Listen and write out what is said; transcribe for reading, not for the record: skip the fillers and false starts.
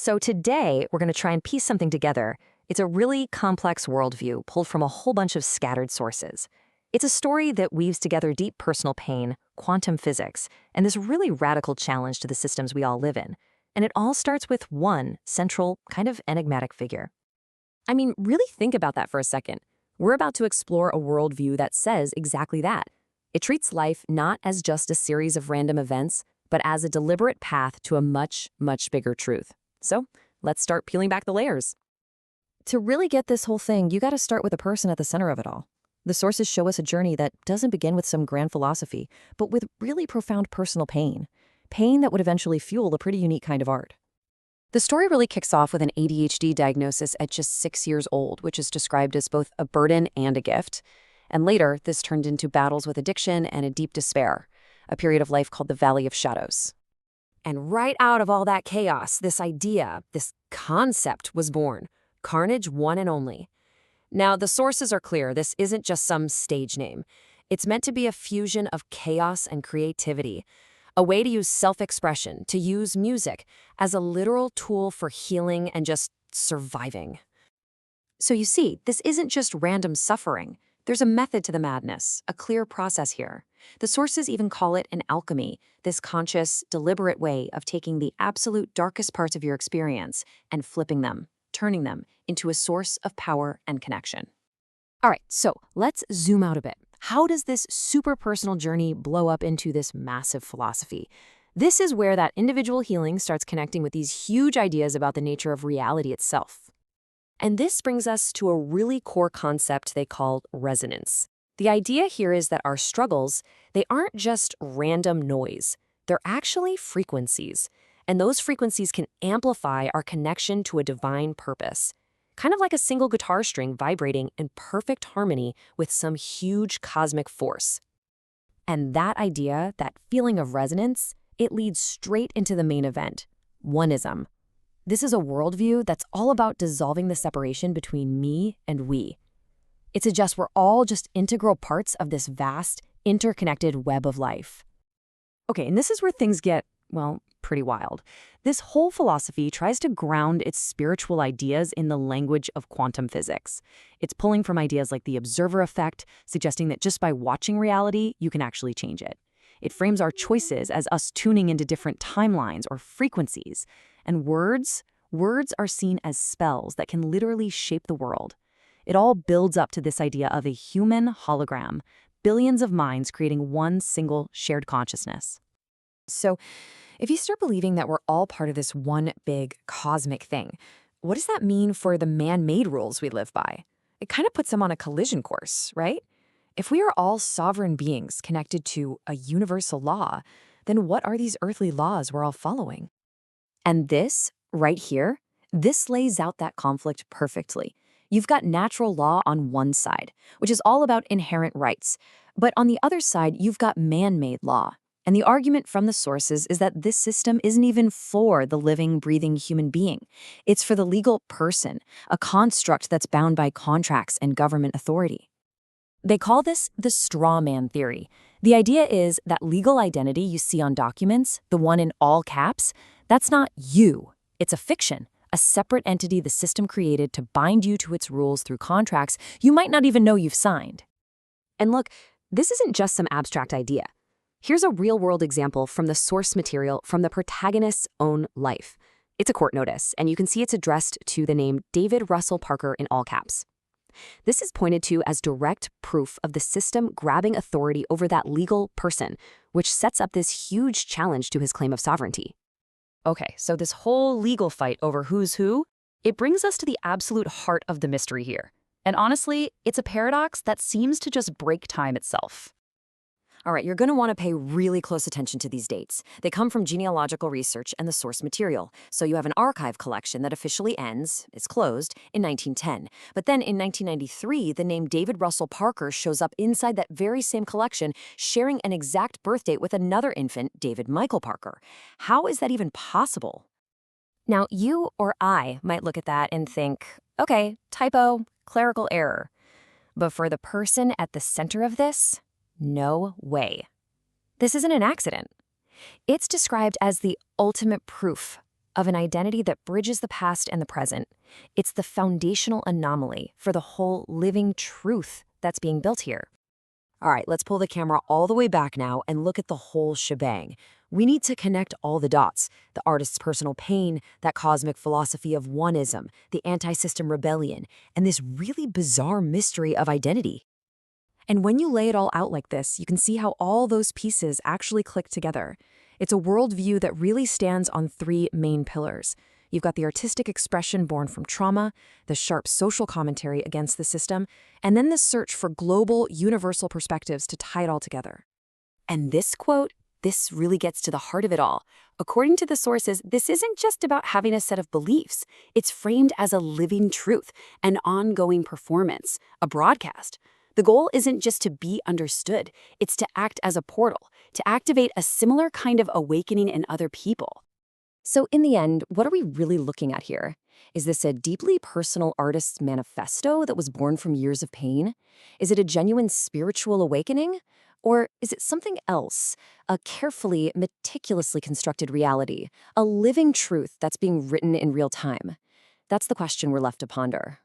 So today, we're going to try and piece something together. It's a really complex worldview pulled from a whole bunch of scattered sources. It's a story that weaves together deep personal pain, quantum physics, and this really radical challenge to the systems we all live in. And it all starts with one central, kind of enigmatic figure. I mean, really think about that for a second. We're about to explore a worldview that says exactly that. It treats life not as just a series of random events, but as a deliberate path to a much, much bigger truth. So let's start peeling back the layers. To really get this whole thing, you got to start with the person at the center of it all. The sources show us a journey that doesn't begin with some grand philosophy, but with really profound personal pain. Pain that would eventually fuel a pretty unique kind of art. The story really kicks off with an ADHD diagnosis at just 6 years old, which is described as both a burden and a gift. And later, this turned into battles with addiction and a deep despair, a period of life called the Valley of Shadows. And right out of all that chaos, this idea, this concept was born. Carnage one and only. Now, the sources are clear. This isn't just some stage name. It's meant to be a fusion of chaos and creativity, a way to use self-expression, to use music as a literal tool for healing and just surviving. So you see, this isn't just random suffering. There's a method to the madness, a clear process here. The sources even call it an alchemy, this conscious, deliberate way of taking the absolute darkest parts of your experience and flipping them, turning them into a source of power and connection. All right, so let's zoom out a bit. How does this super personal journey blow up into this massive philosophy? This is where that individual healing starts connecting with these huge ideas about the nature of reality itself. And this brings us to a really core concept they call resonance. The idea here is that our struggles, they aren't just random noise. They're actually frequencies. And those frequencies can amplify our connection to a divine purpose. Kind of like a single guitar string vibrating in perfect harmony with some huge cosmic force. And that idea, that feeling of resonance, it leads straight into the main event, oneism. This is a worldview that's all about dissolving the separation between me and we. It suggests we're all just integral parts of this vast, interconnected web of life. Okay, and this is where things get, well, pretty wild. This whole philosophy tries to ground its spiritual ideas in the language of quantum physics. It's pulling from ideas like the observer effect, suggesting that just by watching reality, you can actually change it. It frames our choices as us tuning into different timelines or frequencies. And words are seen as spells that can literally shape the world. It all builds up to this idea of a human hologram, billions of minds creating one single shared consciousness. So, if you start believing that we're all part of this one big cosmic thing, what does that mean for the man-made rules we live by? It kind of puts them on a collision course, right? If we are all sovereign beings connected to a universal law, then what are these earthly laws we're all following? And this, right here, this lays out that conflict perfectly. You've got natural law on one side, which is all about inherent rights. But on the other side, you've got man-made law. And the argument from the sources is that this system isn't even for the living, breathing human being. It's for the legal person, a construct that's bound by contracts and government authority. They call this the straw man theory. The idea is that legal identity you see on documents, the one in all caps, that's not you. It's a fiction, a separate entity the system created to bind you to its rules through contracts you might not even know you've signed. And look, this isn't just some abstract idea. Here's a real-world example from the source material from the protagonist's own life. It's a court notice, and you can see it's addressed to the name David Russell Parker in all caps. This is pointed to as direct proof of the system grabbing authority over that legal person, which sets up this huge challenge to his claim of sovereignty. Okay, so this whole legal fight over who's who, it brings us to the absolute heart of the mystery here. And honestly, it's a paradox that seems to just break time itself. All right, you're going to want to pay really close attention to these dates. They come from genealogical research and the source material. So you have an archive collection that officially ends, it's closed, in 1910. But then in 1993, the name David Russell Parker shows up inside that very same collection, sharing an exact birth date with another infant, David Michael Parker. How is that even possible? Now, you or I might look at that and think, okay, typo, clerical error. But for the person at the center of this, no way. This isn't an accident. It's described as the ultimate proof, of an identity that bridges the past and the present. It's the foundational anomaly for the whole living truth that's being built here. All right, let's pull the camera all the way back now and look at the whole shebang. We need to connect all the dots: the artist's personal pain, that cosmic philosophy of oneism, the anti-system rebellion, and this really bizarre mystery of identity. And when you lay it all out like this, you can see how all those pieces actually click together. It's a worldview that really stands on three main pillars. You've got the artistic expression born from trauma, the sharp social commentary against the system, and then the search for global, universal perspectives to tie it all together. And this quote, this really gets to the heart of it all. According to the sources, this isn't just about having a set of beliefs. It's framed as a living truth, an ongoing performance, a broadcast. The goal isn't just to be understood, it's to act as a portal, to activate a similar kind of awakening in other people. So in the end, what are we really looking at here? Is this a deeply personal artist's manifesto that was born from years of pain? Is it a genuine spiritual awakening? Or is it something else, a carefully, meticulously constructed reality, a living truth that's being written in real time? That's the question we're left to ponder.